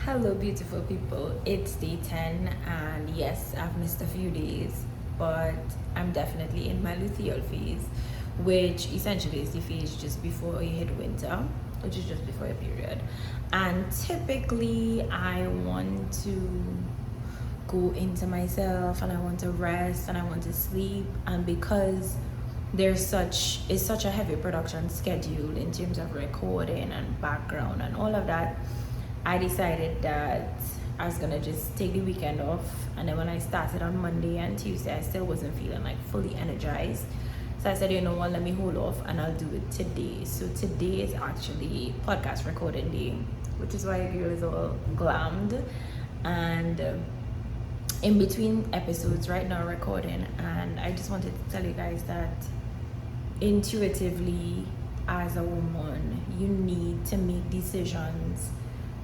Hello, beautiful people. It's day 10, and yes, I've missed a few days, but I'm definitely in my luteal phase, which essentially is the phase just before you hit winter, which is just before your period. And typically, I want to go into myself and I want to rest and I want to sleep, and because it's such a heavy production schedule in terms of recording and background and all of that, I decided that I was gonna just take the weekend off. And then when I started on Monday and Tuesday, I still wasn't feeling like fully energized. So I said, you know what, let me hold off and I'll do it today. So today is actually podcast recording day, which is why the girl is all glammed. And in between episodes right now recording, and I just wanted to tell you guys that intuitively, as a woman, you need to make decisions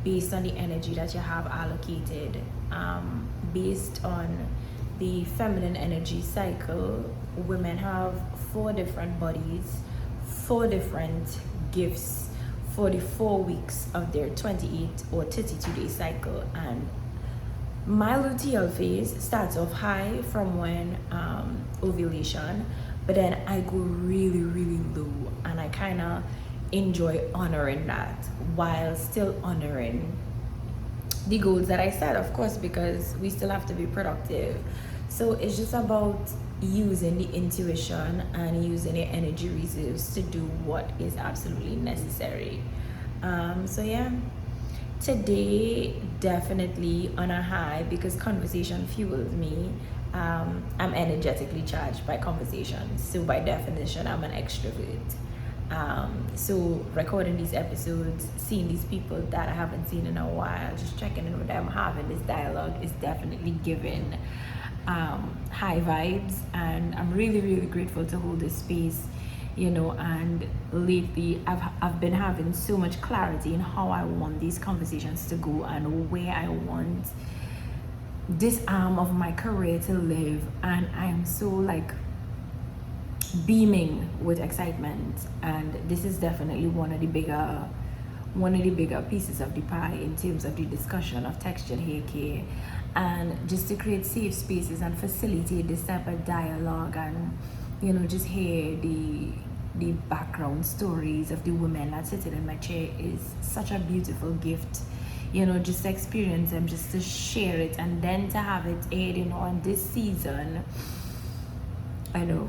based on the energy that you have allocated, based on the feminine energy cycle. Women have 4 different bodies, 4 different gifts for the 4 weeks of their 28 or 32-day cycle. And my luteal phase starts off high from when ovulation, but then I go really, really low, and I kind of enjoy honoring that while still honoring the goals that I set, of course, because we still have to be productive. So it's just about using the intuition and using the energy reserves to do what is absolutely necessary. So yeah, today definitely on a high because conversation fuels me. I'm energetically charged by conversation, so by definition I'm an extrovert. So recording these episodes, seeing these people that I haven't seen in a while, just checking in with them, having this dialogue is definitely giving high vibes, and I'm really, really grateful to hold this space, and lately I've been having so much clarity in how I want these conversations to go and where I want this arm of my career to live, and I'm so beaming with excitement. And this is definitely one of the bigger pieces of the pie in terms of the discussion of textured hair care, and just to create safe spaces and facilitate this type of dialogue, and just hear the background stories of the women that sitting in my chair is such a beautiful gift. Just to experience them, just to share it, and then to have it aired on this season. I know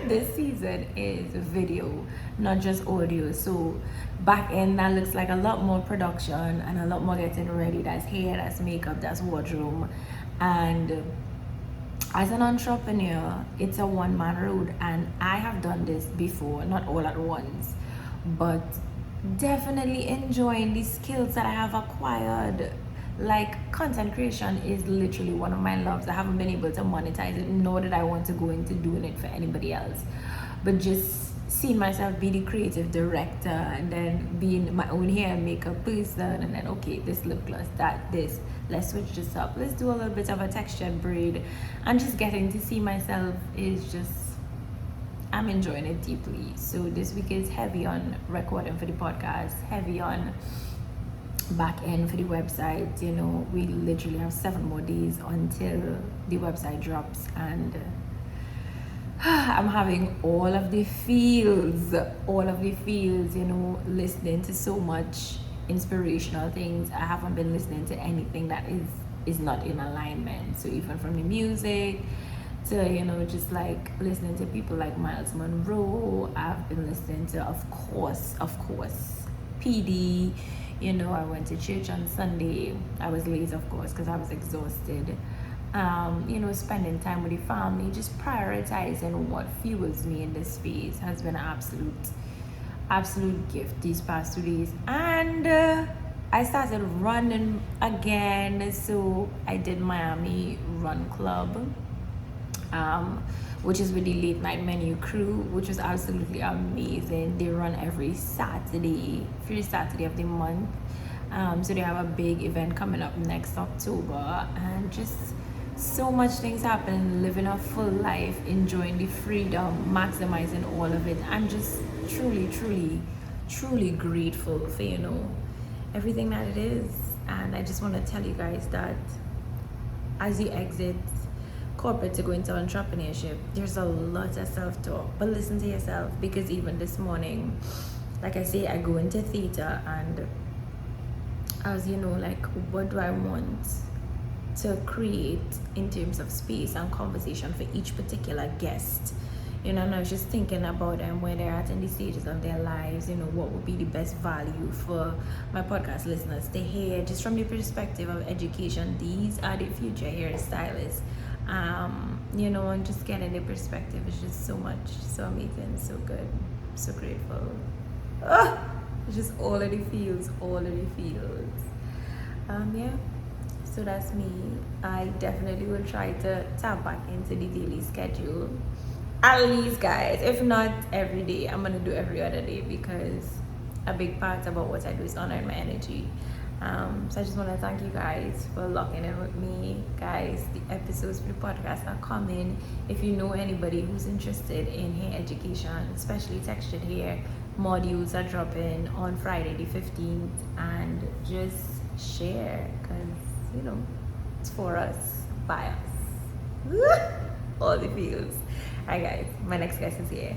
this season is video, not just audio. So back end, that looks like a lot more production and a lot more getting ready. That's hair, that's makeup, that's wardrobe. And as an entrepreneur, it's a one-man road, and I have done this before, not all at once, but definitely enjoying the skills that I have acquired. Like, content creation is literally one of my loves. I haven't been able to monetize it, nor did I want to go into doing it for anybody else. But just seeing myself be the creative director, and then being my own hair and makeup person, and then okay, this lip gloss, this, let's switch this up, let's do a little bit of a textured braid, and just getting to see myself is just, I'm enjoying it deeply. So this week is heavy on recording for the podcast, heavy on back end for the website. We literally have 7 more days until the website drops, and I'm having all of the feels, listening to so much inspirational things. I haven't been listening to anything that is not in alignment. So even from the music to just like listening to people like Miles Monroe, I've been listening to of course PD. I went to church on Sunday. I was late, of course, because I was exhausted. Spending time with the family, just prioritizing what fuels me in this space has been an absolute gift these past 2 days. And I started running again. So I did Miami Run Club, which is with the Late Night Menu crew, which was absolutely amazing. They run every Saturday, first Saturday of the month. So they have a big event coming up next October, and just so much things happening, living a full life, enjoying the freedom, maximizing all of it. I'm just truly, truly, truly grateful for everything that it is. And I just want to tell you guys that as you exit corporate to go into entrepreneurship, there's a lot of self-talk, but listen to yourself, because even this morning, like I say, I go into theater, and as you know, like, what do I want to create in terms of space and conversation for each particular guest, you know. And I was just thinking about them, where they're at in the stages of their lives, you know, what would be the best value for my podcast listeners to hear, just from the perspective of education. These are the future hairstylists, you know, and just getting the perspective is just so much, so amazing, so good, so grateful. It's just all of the feels, yeah. So that's me. I definitely will try to tap back into the daily schedule, at least, guys. If not every day, I'm gonna do every other day, because a big part about what I do is honor my energy. So I just want to thank you guys for locking in with me, guys. The episodes for the podcast are coming. If you know anybody who's interested in hair education, especially textured hair, modules are dropping on Friday the 15th, and just share, because, you know, it's for us, by us. All the feels. Alright, guys, my next guest is here.